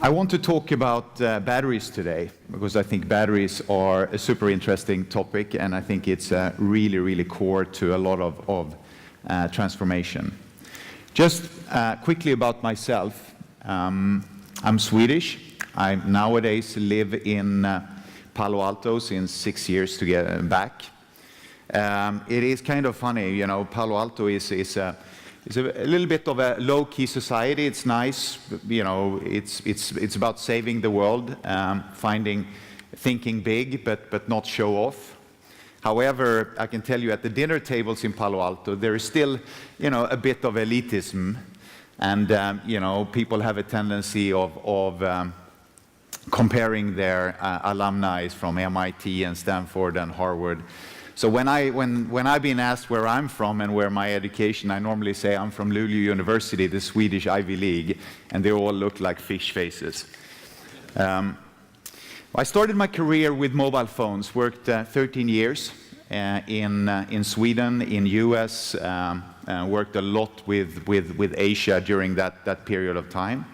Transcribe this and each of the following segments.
I want to talk about batteries today because I think batteries are a super interesting topic, and I think it's really, really core to a lot of transformation. Just quickly about myself. I'm Swedish. I nowadays live in Palo Alto since 6 years to get back. It is kind of funny, you know, Palo Alto is a little bit of a low-key society. It's nice, you know, it's about saving the world, thinking big, but not show off. However, I can tell you at the dinner tables in Palo Alto, there is still, you know, a bit of elitism, and you know, people have a tendency of comparing their alumni from MIT and Stanford and Harvard. So when I've been asked where I'm from and where my education, I normally say I'm from Luleå University, the Swedish Ivy League, and they all look like fish faces. I started my career with mobile phones, worked 13 years in Sweden, in US, worked a lot with Asia during that period of time.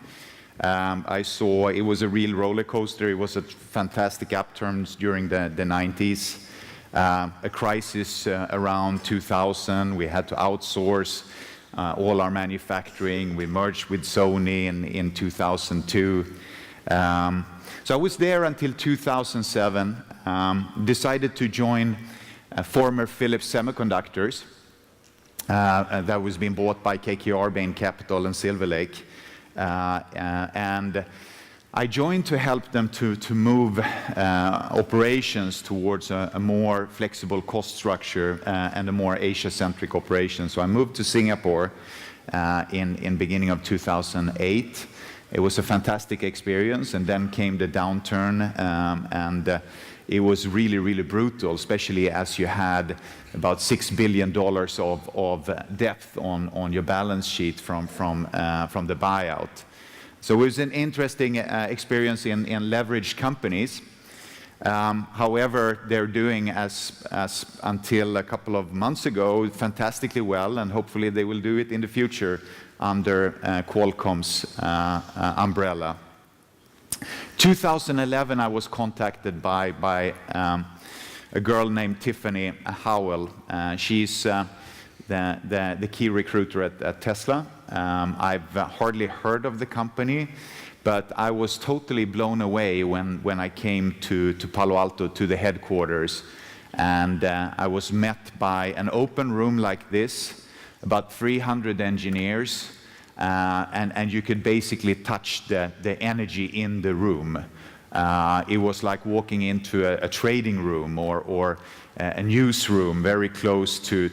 I saw it was a real roller coaster. It was a fantastic upturns during the 90s. A crisis around 2000. We had to outsource all our manufacturing. We merged with Sony in 2002. So I was there until 2007. Decided to join former Philips Semiconductors that was being bought by KKR, Bain Capital, and Silver Lake. And I joined to help them to move operations towards a more flexible cost structure and a more Asia-centric operation. So I moved to Singapore in beginning of 2008. It was a fantastic experience, and then came the downturn, and it was really, really brutal, especially as you had about $6 billion of debt on your balance sheet from the buyout. So it was an interesting experience in leveraged companies. However, they're doing as until a couple of months ago fantastically well, and hopefully they will do it in the future under Qualcomm's umbrella. 2011, I was contacted by a girl named Tiffany Howell. She's the key recruiter at Tesla. I've hardly heard of the company, but I was totally blown away when I came to Palo Alto, to the headquarters, and I was met by an open room like this, about 300 engineers, and you could basically touch the energy in the room. It was like walking into a trading room or a newsroom very close to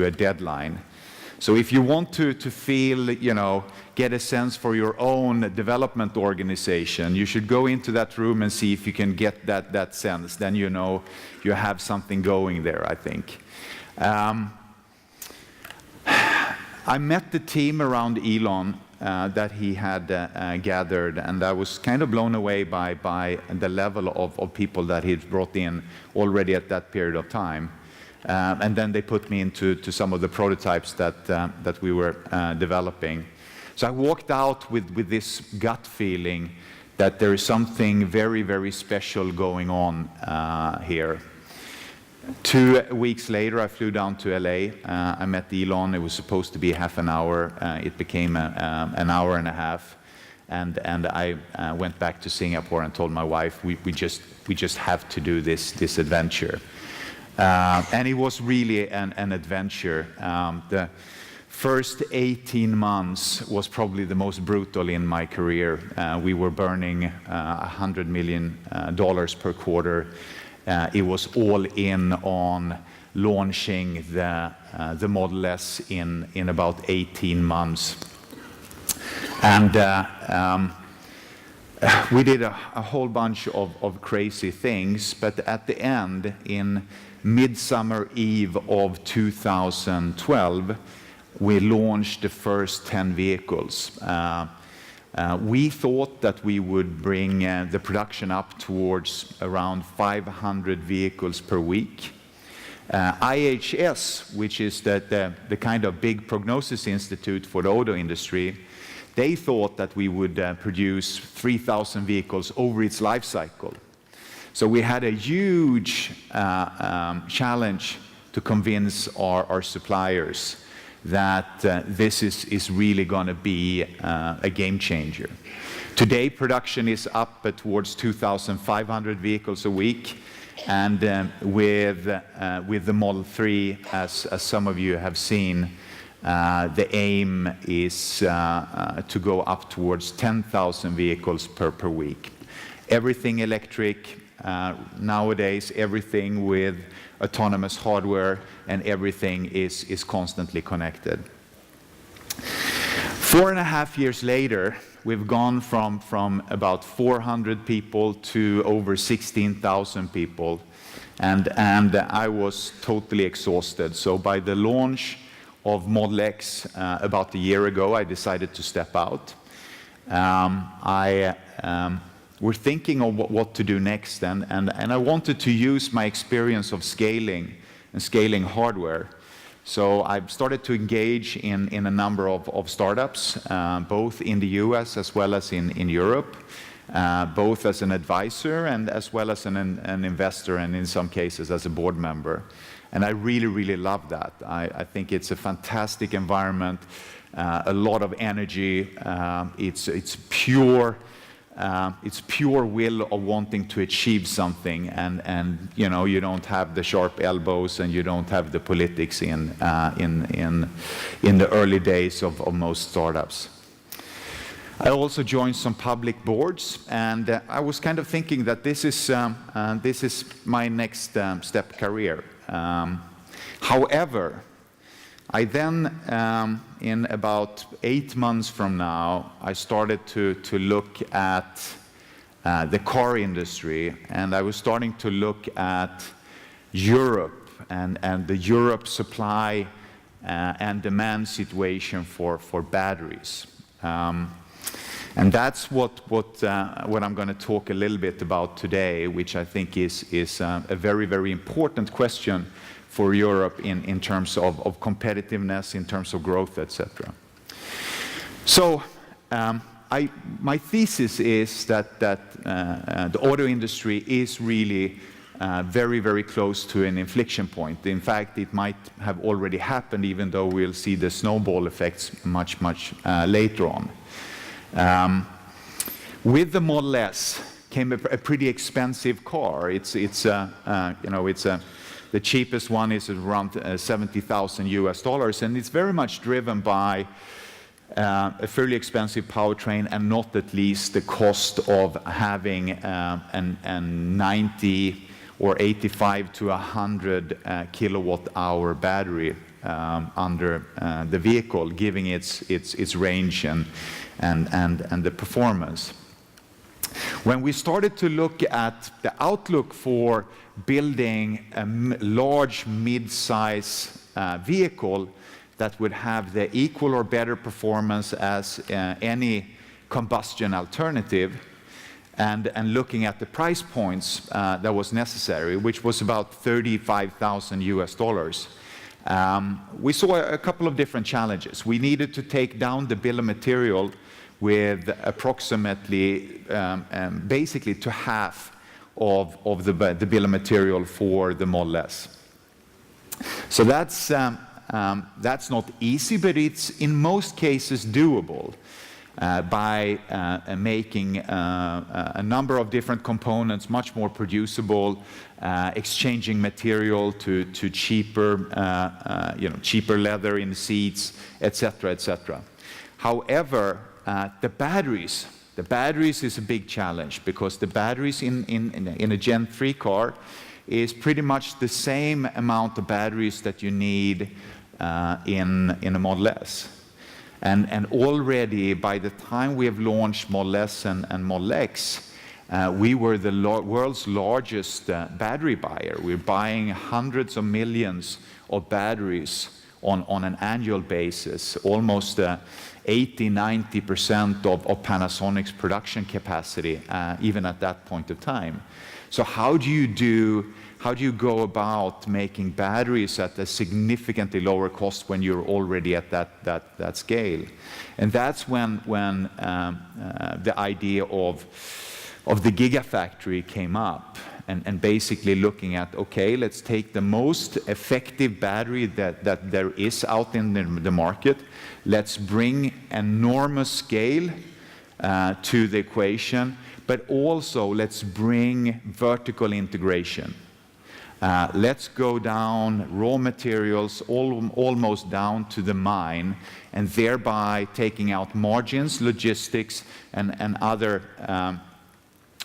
a deadline. So if you want to feel, you know, get a sense for your own development organization, you should go into that room and see if you can get that sense. Then you know you have something going there, I think. I met the team around Elon that he had gathered, and I was kind of blown away by the level of people that he'd brought in already at that period of time. And then they put me into some of the prototypes that we were developing. So I walked out with this gut feeling that there is something very, very special going on here. 2 weeks later, I flew down to LA. I met Elon. It was supposed to be half an hour. It became an hour and a half. And I went back to Singapore and told my wife, we just have to do this adventure. And it was really an adventure. The first 18 months was probably the most brutal in my career. We were burning $100 million per quarter. It was all in on launching the Model S in about 18 months. And we did a whole bunch of crazy things, but at the end, in Midsummer Eve of 2012, we launched the first 10 vehicles. We thought that we would bring the production up towards around 500 vehicles per week. IHS, which is the kind of big prognosis institute for the auto industry, they thought that we would produce 3,000 vehicles over its life cycle. So we had a huge challenge to convince our suppliers that this is really going to be a game changer. Today, production is up towards 2,500 vehicles a week, and with the Model 3, as some of you have seen, the aim is to go up towards 10,000 vehicles per week. Everything electric nowadays, everything with autonomous hardware, and everything is constantly connected. 4.5 years later, we've gone from about 400 people to over 16,000 people, and I was totally exhausted. So by the launch of Model X about a year ago, I decided to step out. We're thinking of what to do next, and I wanted to use my experience of scaling hardware. So I've started to engage in a number of startups, both in the US as well as in Europe, both as an advisor and as well as an investor, and in some cases as a board member. And I really, really love that. I think it's a fantastic environment, a lot of energy. It's pure will of wanting to achieve something, and you know, you don't have the sharp elbows and you don't have the politics in the early days of most startups. I also joined some public boards, and I was kind of thinking that this is my next step career. However, I then, in about 8 months from now, I started to look at the car industry, and I was starting to look at Europe and the Europe supply and demand situation for batteries. And that's what I'm going to talk a little bit about today, which I think is a very, very important question for Europe in terms of competitiveness, in terms of growth, etc. So my thesis is that the auto industry is really very, very close to an inflection point. In fact, it might have already happened, even though we'll see the snowball effects much later on. With the Model S came a pretty expensive car. The cheapest one is around $70,000 US, and it's very much driven by a fairly expensive powertrain, and not at least the cost of having a 90 or 85 to 100 kilowatt-hour battery under the vehicle, giving its range and the performance. When we started to look at the outlook for building a large mid-size vehicle that would have the equal or better performance as any combustion alternative, and looking at the price points that was necessary, which was about $35,000 US, we saw a couple of different challenges. We needed to take down the bill of material with approximately, basically to half of the bill of material for the Model S. So that's not easy, but it's in most cases doable by making a number of different components much more producible, exchanging material to cheaper, cheaper leather in the seats, etc., etc. However, the batteries is a big challenge, because the batteries in a Gen 3 car is pretty much the same amount of batteries that you need in a Model S. And already by the time we have launched Model S and Model X, we were the world's largest battery buyer. We're buying hundreds of millions of batteries on an annual basis, almost 80–90% of Panasonic's production capacity, even at that point of time. So how do you do how do you go about making batteries at a significantly lower cost when you're already at that scale? And that's when the idea of the gigafactory came up, and basically looking at, okay, let's take the most effective battery that there is out in the market, let's bring enormous scale to the equation, but also let's bring vertical integration. Let's go down raw materials almost down to the mine, and thereby taking out margins, logistics, and other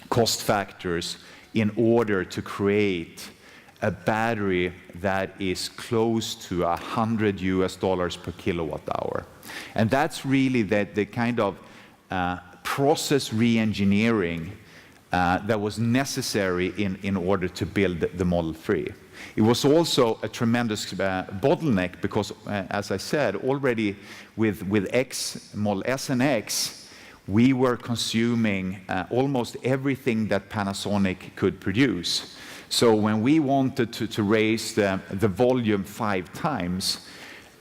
cost factors in order to create a battery that is close to $100 per kilowatt hour. And that's really the kind of process re-engineering that was necessary in order to build the Model 3. It was also a tremendous bottleneck because, as I said, already with Model S and X, we were consuming almost everything that Panasonic could produce. So when we wanted to raise the volume 5 times,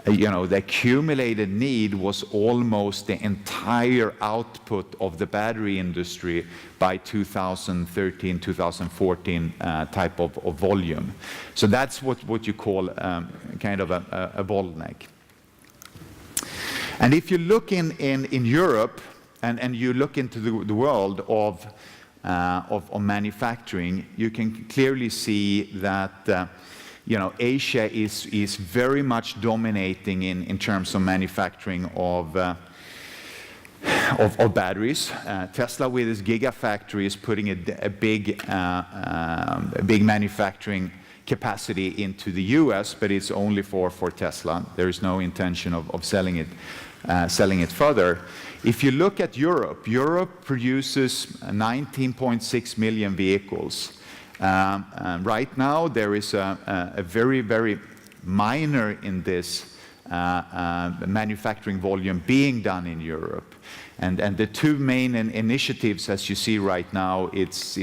the accumulated need was almost the entire output of the battery industry by 2013, 2014 type of volume. So that's what you call kind of a bottleneck. And if you look in Europe, and you look into the world of manufacturing, you can clearly see that Asia is very much dominating in terms of manufacturing of batteries. Tesla with its gigafactory is putting a big manufacturing capacity into the US, but it's only for Tesla. There is no intention of selling it further. If you look at Europe, Europe produces 19.6 million vehicles. Right now, there is a very, very minor in this manufacturing volume being done in Europe. And the two main initiatives, as you see right now, it's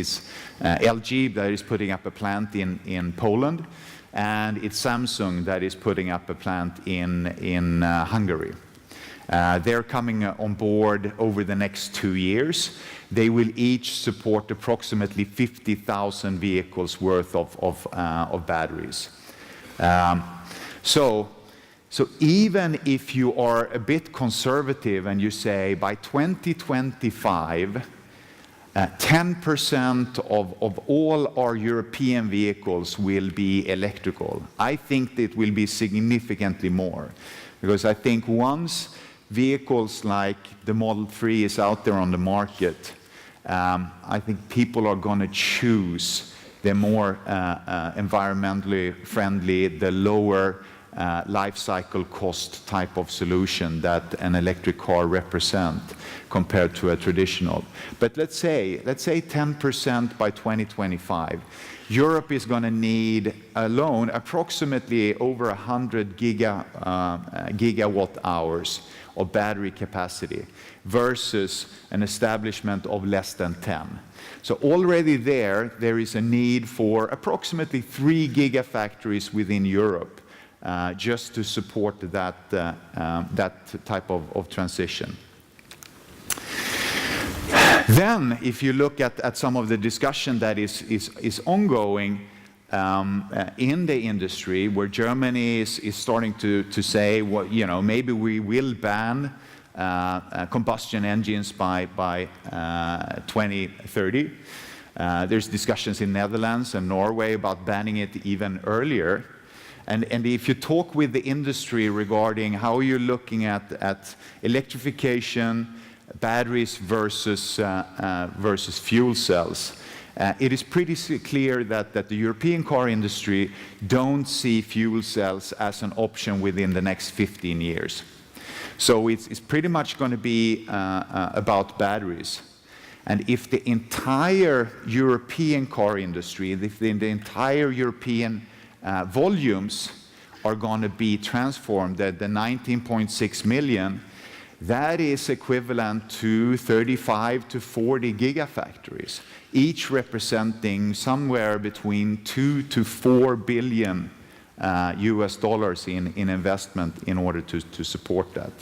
LG that is putting up a plant in Poland, and it's Samsung that is putting up a plant in Hungary. They're coming on board over the next 2 years. They will each support approximately 50,000 vehicles worth of batteries. So even if you are a bit conservative and you say by 2025, 10% of all our European vehicles will be electrical, I think it will be significantly more. Because I think once vehicles like the Model 3 is out there on the market, I think people are going to choose the more environmentally friendly, the lower life cycle cost type of solution that an electric car represents compared to a traditional. But let's say 10% by 2025. Europe is going to need alone approximately over 100 gigawatt hours of battery capacity versus an establishment of less than 10. So already there is a need for approximately 3 gigafactories within Europe just to support that type of transition. Then, if you look at some of the discussion that is ongoing in the industry, where Germany is starting to say, well, maybe we will ban combustion engines by 2030. There's discussions in Netherlands and Norway about banning it even earlier. And if you talk with the industry regarding how you're looking at electrification, batteries versus fuel cells, it is pretty clear that the European car industry don't see fuel cells as an option within the next 15 years. So it's pretty much going to be about batteries. And if the entire European car industry, if the entire European volumes are going to be transformed, the 19.6 million, That is equivalent to 35 to 40 gigafactories, each representing somewhere between 2 to 4 billion US dollars in investment in order to support that.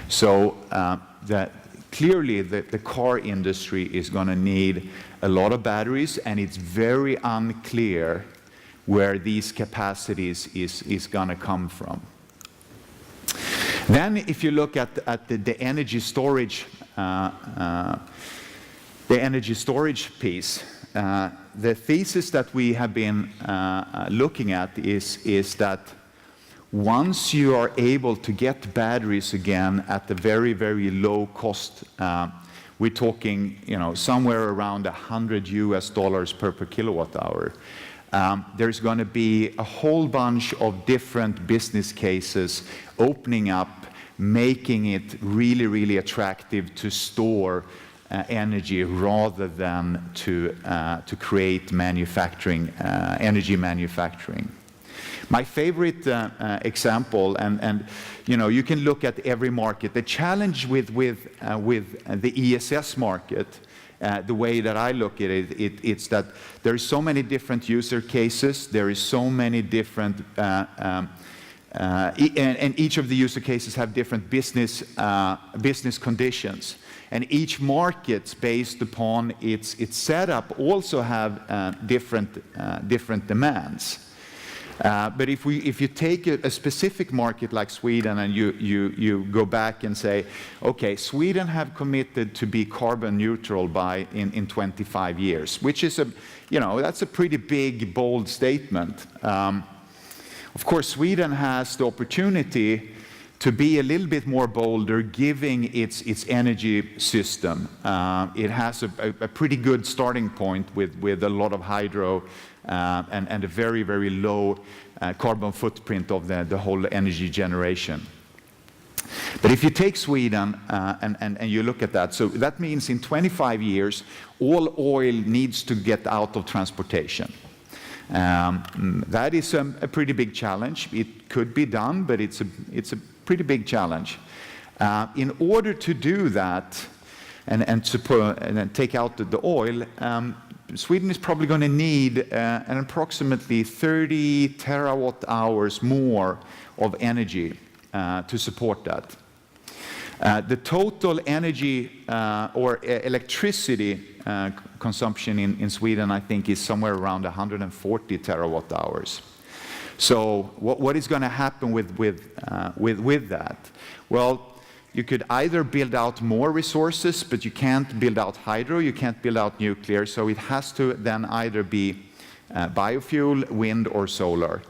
So clearly the car industry is going to need a lot of batteries, and it's very unclear where these capacities is going to come from. Then if you look at the energy storage piece, the thesis that we have been looking at is that once you are able to get batteries again at a very, very low cost, we're talking, somewhere around $100 US per kilowatt hour. There's going to be a whole bunch of different business cases opening up, making it really, really attractive to store energy rather than to create manufacturing, energy manufacturing. My favorite example, and you can look at every market. The challenge with the ESS market, the way that I look at it, it's that there are so many different user cases. There is so many different, and each of the user cases have different business conditions. And each market, based upon its setup, also have different demands. But if you take a specific market like Sweden and you go back and say, okay, Sweden have committed to be carbon neutral in 25 years, which is that's a pretty big, bold statement. Of course, Sweden has the opportunity to be a little bit more bolder, giving its energy system. It has a pretty good starting point with a lot of hydro and a very, very low carbon footprint of the whole energy generation. But if you take Sweden and you look at that, so that means in 25 years, all oil needs to get out of transportation. That is a pretty big challenge. It could be done, but it's a pretty big challenge. In order to do that and take out the oil, Sweden is probably going to need an approximately 30 terawatt hours more of energy to support that. The total energy or electricity consumption in Sweden, I think, is somewhere around 140 terawatt hours. So what is going to happen with that? Well, you could either build out more resources, but you can't build out hydro, you can't build out nuclear, so it has to then either be biofuel, wind, or solar.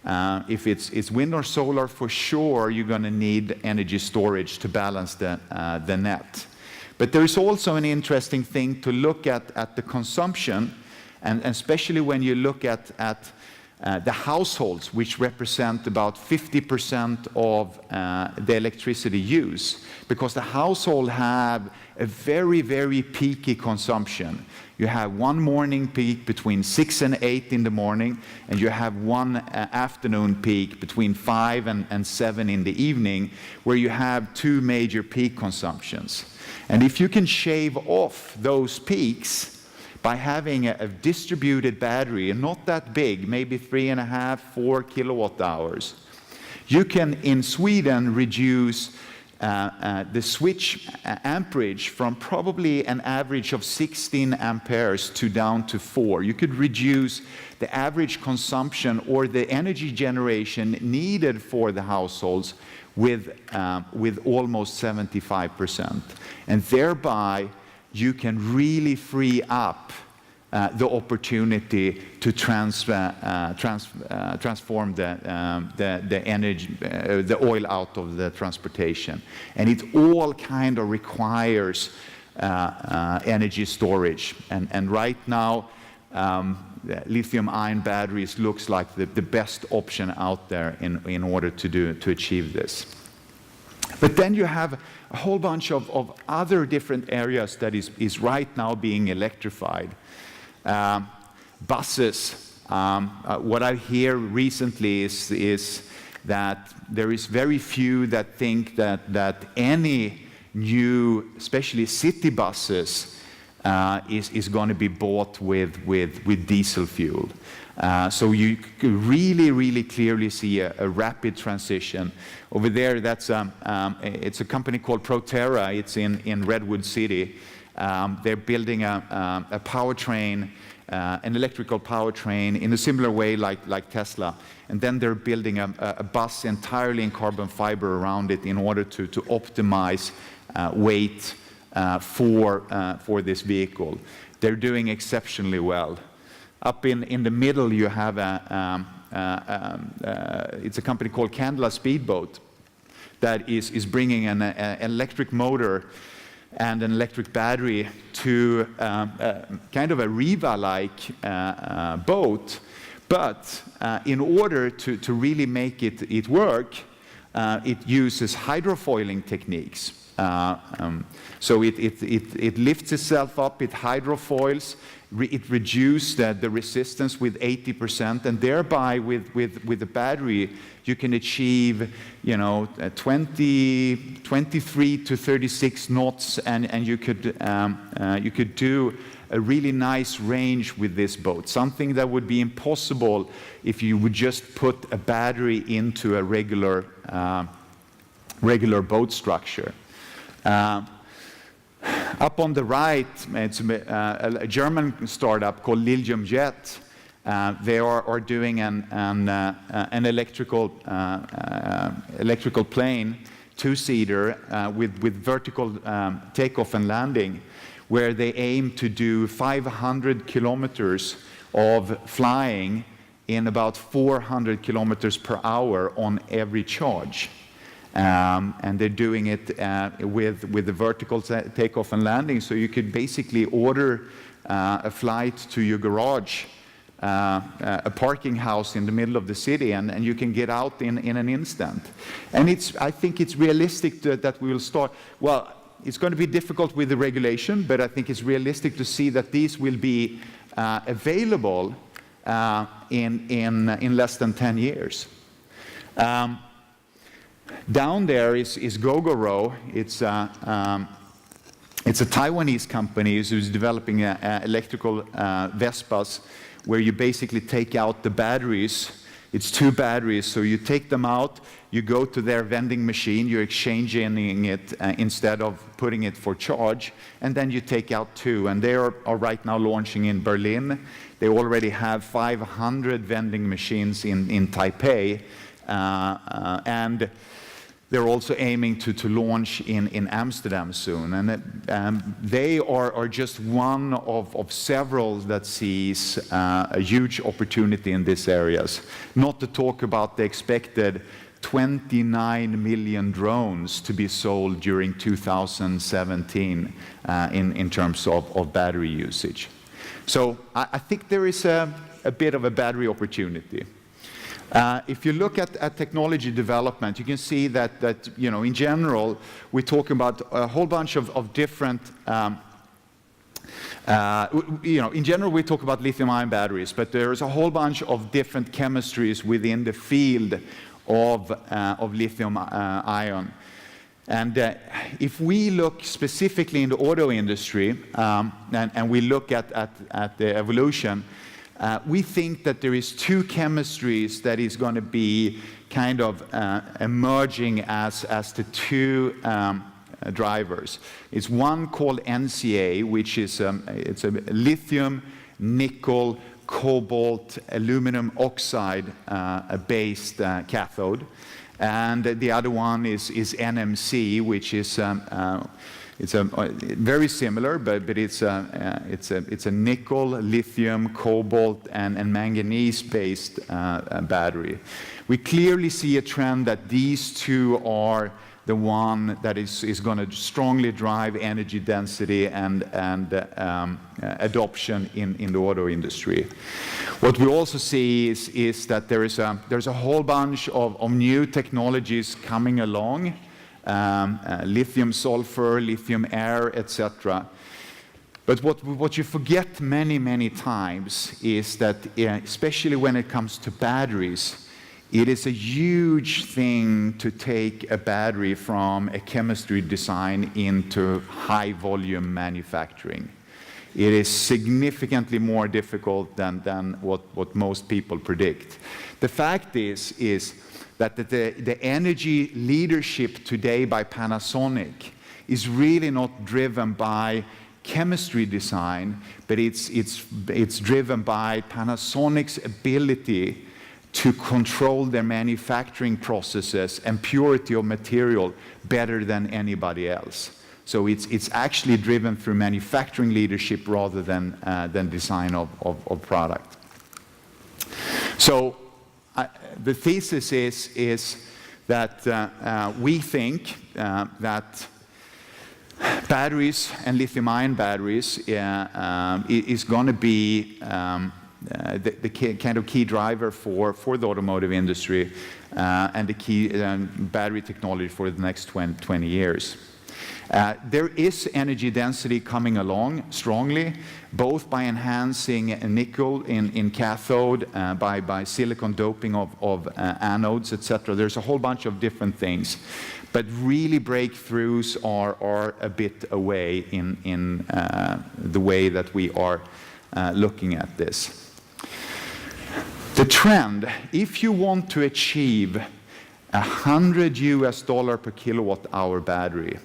If it's wind or solar, for sure, you're going to need energy storage to balance the net. But there is also an interesting thing to look at the consumption, and especially when you look at the households, which represent about 50% of the electricity use, because the household have a very, very peaky consumption. You have one morning peak between 6 and 8 in the morning, and you have one afternoon peak between 5 and 7 in the evening, where you have two major peak consumptions. And if you can shave off those peaks by having a distributed battery, and not that big, maybe 3.5, 4 kilowatt hours, you can, in Sweden, reduce the switch amperage from probably an average of 16 amperes down to 4. You could reduce the average consumption or the energy generation needed for the households with almost 75%. And thereby, you can really free up the opportunity to transform the energy, the oil out of the transportation. And it all kind of requires energy storage. And right now, lithium-ion batteries looks like the best option out there in order to achieve this. But then you have a whole bunch of other different areas that is right now being electrified. Buses. What I hear recently is that there is very few that think that any new, especially city buses, is going to be bought with diesel fuel. So you can really clearly see a rapid transition. Over there, it's a company called Proterra. It's in Redwood City. They're building a powertrain, an electrical powertrain in a similar way like Tesla. And then they're building a bus entirely in carbon fiber around it in order to optimize weight for this vehicle. They're doing exceptionally well. Up in the middle, you have it's a company called Candela Speedboat that is bringing an electric motor and an electric battery to kind of a Riva-like boat. But in order to really make it work, it uses hydrofoiling techniques. So it lifts itself up, it hydrofoils, it reduces the resistance with 80%, and thereby with the battery you can achieve 23 to 36 knots, and you could do a really nice range with this boat, something that would be impossible if you would just put a battery into a regular boat structure. Up on the right, it's a German startup called Lilium Jet. They are doing an electrical plane, two-seater, with vertical takeoff and landing, where they aim to do 500 kilometers of flying in about 400 kilometers per hour on every charge. And they're doing it with the vertical takeoff and landing, so you could basically order a flight to your garage, a parking house in the middle of the city, and you can get out in an instant. And I think it's realistic that we will start. Well, it's going to be difficult with the regulation, but I think it's realistic to see that these will be available in less than 10 years. Down there is Gogoro. It's a Taiwanese company who's developing electrical Vespas, where you basically take out the batteries. It's two batteries, so you take them out, you go to their vending machine, you're exchanging it instead of putting it for charge, and then you take out two. And they are right now launching in Berlin. They already have 500 vending machines in Taipei, and they're also aiming to launch in Amsterdam soon. And they are just one of several that sees a huge opportunity in these areas. Not to talk about the expected 29 million drones to be sold during 2017 in terms of battery usage. So I think there is a bit of a battery opportunity. If you look at technology development, you can see that in general we talk about a whole bunch of different. In general we talk about lithium-ion batteries, but there is a whole bunch of different chemistries within the field of lithium-ion. And if we look specifically in the auto industry and we look at the evolution. We think that there is two chemistries that is going to be kind of emerging as the two drivers. It's one called NCA, which is it's a lithium, nickel, cobalt, aluminum oxide based cathode, and the other one is NMC, which is it's very similar, but it's a nickel, lithium, cobalt, and manganese-based battery. We clearly see a trend that these two are the one that is going to strongly drive energy density and adoption in the auto industry. What we also see is that there's a whole bunch of new technologies coming along. Lithium sulfur, lithium air, etc. But what you forget many times is that, especially when it comes to batteries, It is a huge thing to take a battery from a chemistry design into high volume manufacturing. It is significantly more difficult than what most people predict. The fact is that the energy leadership today by Panasonic is really not driven by chemistry design, but it's driven by Panasonic's ability to control their manufacturing processes and purity of material better than anybody else. So it's actually driven through manufacturing leadership rather than design of product. So the thesis is that we think that batteries and lithium-ion batteries is going to be the kind of key driver for the automotive industry and the key battery technology for the next 20 years. There is energy density coming along strongly, both by enhancing nickel in cathode, by silicon doping of anodes, etc. There's a whole bunch of different things. But really breakthroughs are a bit away in the way that we are looking at this. The trend, if you want to achieve $100 per kilowatt hour battery,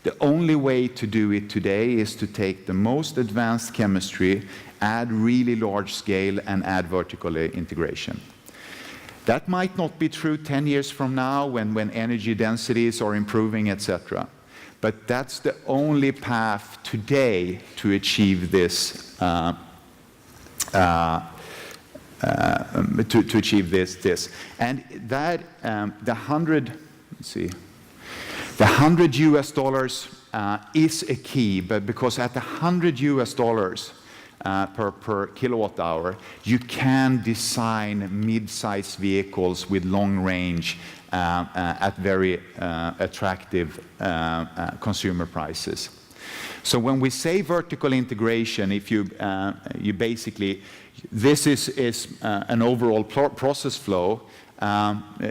the only way to do it today is to take the most advanced chemistry, add really large scale, and add vertical integration. That might not be true 10 years from now when energy densities are improving, etc. But that's the only path today to achieve this. To achieve this, and that the $100 is a key, but because at the $100 per kilowatt hour, you can design mid-size vehicles with long range at very attractive consumer prices. So when we say vertical integration, if you basically, this is an overall process flow.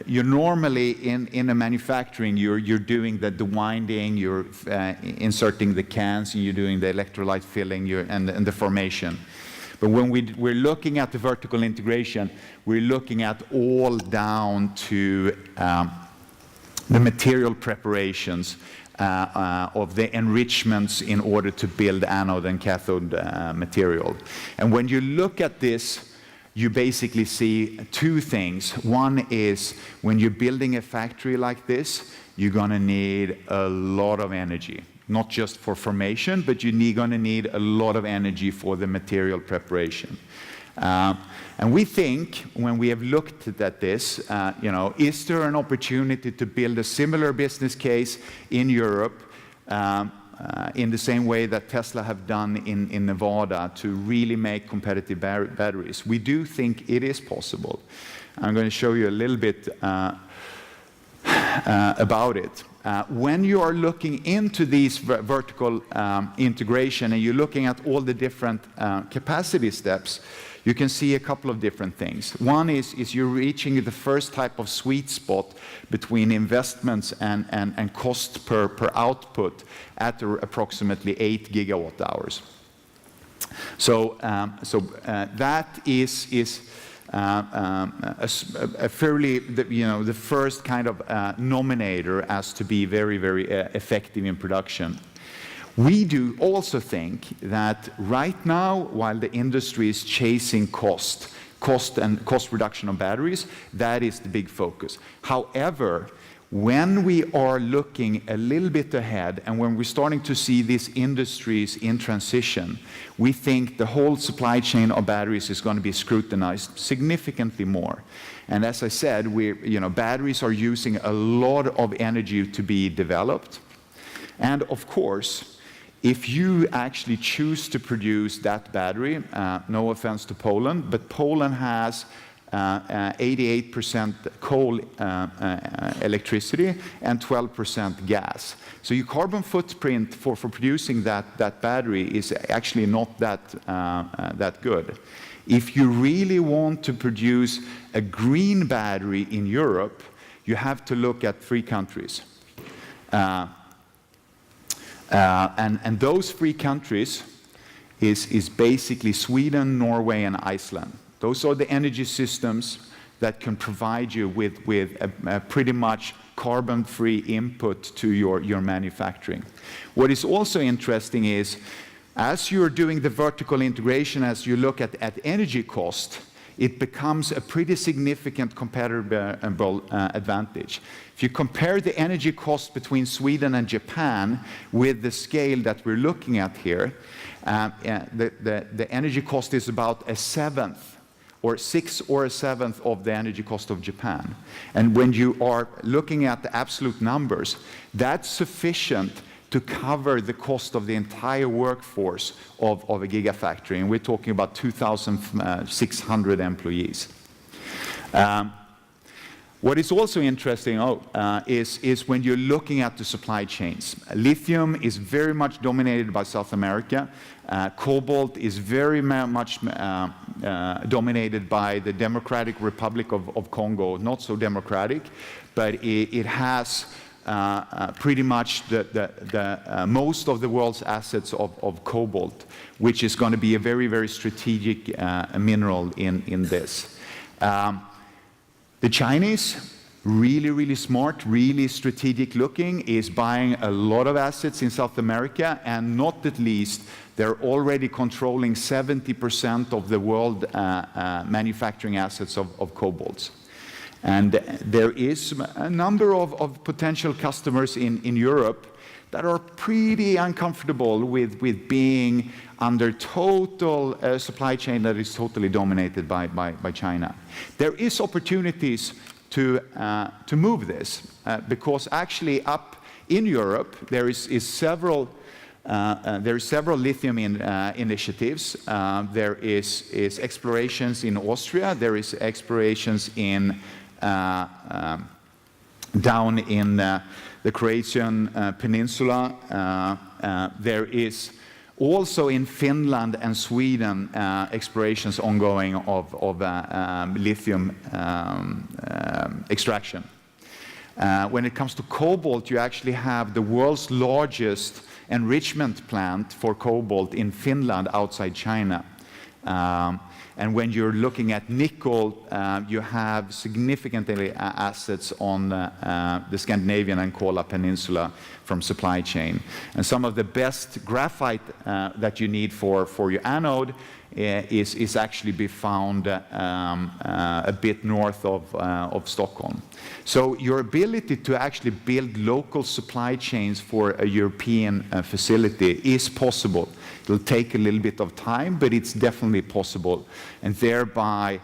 You're normally in a manufacturing, you're doing the winding, you're inserting the cans, and you're doing the electrolyte filling and the formation. But when we're looking at the vertical integration, we're looking at all down to the material preparations of the enrichments in order to build anode and cathode material. And when you look at this, you basically see two things. One is when you're building a factory like this, you're going to need a lot of energy, not just for formation, but you're going to need a lot of energy for the material preparation. And we think, when we have looked at this, is there an opportunity to build a similar business case in Europe in the same way that Tesla have done in Nevada to really make competitive batteries? We do think it is possible. I'm going to show you a little bit about it. When you are looking into these vertical integration and you're looking at all the different capacity steps, you can see a couple of different things. One is you're reaching the first type of sweet spot between investments and cost per output at approximately 8 gigawatt hours. So that is a fairly, the first kind of nominator as to be very, very effective in production. We do also think that right now, while the industry is chasing cost reduction of batteries, that is the big focus. However, when we are looking a little bit ahead and when we're starting to see these industries in transition, we think the whole supply chain of batteries is going to be scrutinized significantly more. And as I said, batteries are using a lot of energy to be developed. And of course, if you actually choose to produce that battery, no offense to Poland, but Poland has 88% coal electricity and 12% gas. So your carbon footprint for producing that battery is actually not that good. If you really want to produce a green battery in Europe, you have to look at 3 countries. And those 3 countries is basically Sweden, Norway, and Iceland. Those are the energy systems that can provide you with a pretty much carbon-free input to your manufacturing. What is also interesting is, as you're doing the vertical integration, as you look at energy cost, it becomes a pretty significant competitive advantage. If you compare the energy cost between Sweden and Japan with the scale that we're looking at here, the energy cost is about a seventh, or 1/6 or a seventh of the energy cost of Japan. And when you are looking at the absolute numbers, that's sufficient to cover the cost of the entire workforce of a gigafactory. And we're talking about 2,600 employees. What is also interesting is when you're looking at the supply chains. Lithium is very much dominated by South America. Cobalt is very much dominated by the Democratic Republic of Congo. Not so democratic, but it has pretty much most of the world's assets of cobalt, which is going to be a very, very strategic mineral in this. The Chinese, really, really smart, really strategic looking, is buying a lot of assets in South America, and not at least, they're already controlling 70% of the world manufacturing assets of cobalt. And there is a number of potential customers in Europe that are pretty uncomfortable with being under total supply chain that is totally dominated by China. There is opportunities to move this because actually up in Europe there is several lithium initiatives. There is explorations in Austria. There is explorations in down in the Croatian peninsula. There is also in Finland and Sweden explorations ongoing of lithium extraction. When it comes to cobalt, you actually have the world's largest enrichment plant for cobalt in Finland outside China. And when you're looking at nickel, you have significant assets on the Scandinavian and Kola Peninsula from supply chain. And some of the best graphite that you need for your anode is actually be found a bit north of Stockholm. So your ability to actually build local supply chains for a European facility is possible. It'll take a little bit of time, but it's definitely possible. And thereby,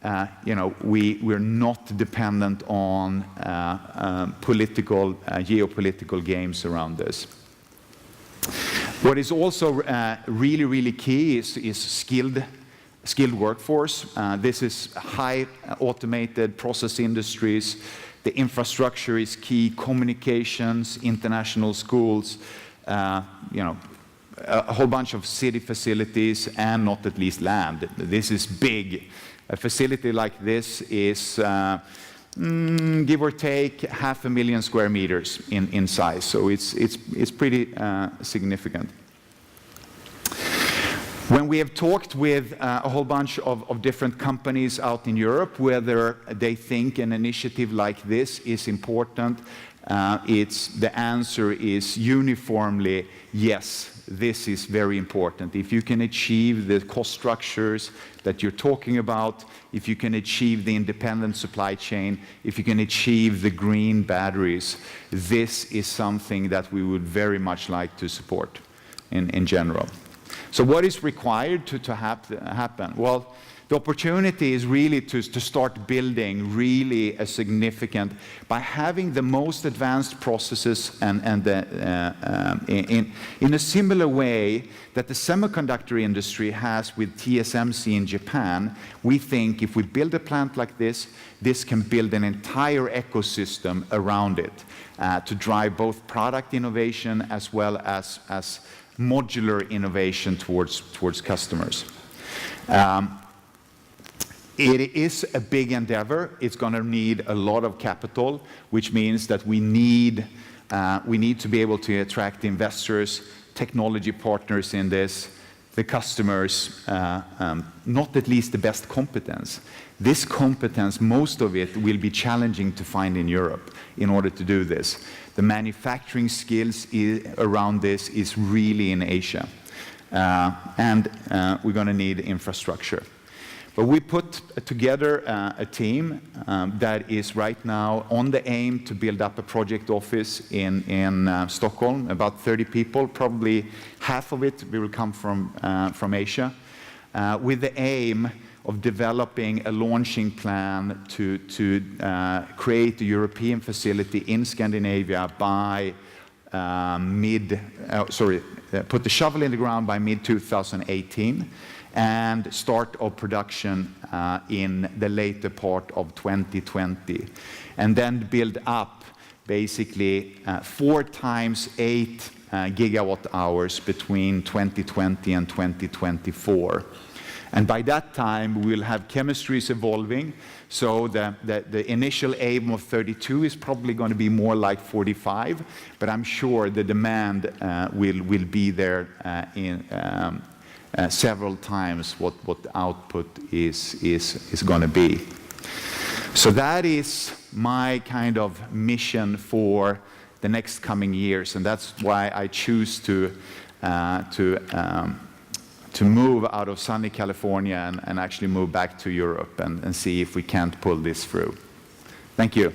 we're not dependent on geopolitical games around this. What is also really, really key is skilled workforce. This is high automated process industries. The infrastructure is key, communications, international schools, a whole bunch of city facilities, and not at least land. This is big. A facility like this is, give or take, 500,000 square meters in size. So it's pretty significant. When we have talked with a whole bunch of different companies out in Europe, whether they think an initiative like this is important, the answer is uniformly yes. This is very important. If you can achieve the cost structures that you're talking about, if you can achieve the independent supply chain, if you can achieve the green batteries, this is something that we would very much like to support in general. So what is required to happen? Well, the opportunity is really to start building really a significant, by having the most advanced processes and in a similar way that the semiconductor industry has with TSMC in Japan. We think if we build a plant like this, this can build an entire ecosystem around it to drive both product innovation as well as modular innovation towards customers. It is a big endeavor. It's going to need a lot of capital, which means that we need to be able to attract investors, technology partners in this, the customers, not at least the best competence. This competence, most of it will be challenging to find in Europe in order to do this. The manufacturing skills around this is really in Asia. And we're going to need infrastructure. But we put together a team that is right now on the aim to build up a project office in Stockholm, about 30 people, probably half of it will come from Asia, with the aim of developing a launching plan to create a European facility in Scandinavia by put the shovel in the ground by mid-2018 and start of production in the later part of 2020. And then build up basically 4 times 8 gigawatt hours between 2020 and 2024. And by that time, we'll have chemistries evolving. So the initial aim of 32 is probably going to be more like 45, but I'm sure the demand will be there in several times what the output is going to be. So that is my kind of mission for the next coming years, and that's why I choose to move out of sunny California and actually move back to Europe and see if we can't pull this through. Thank you.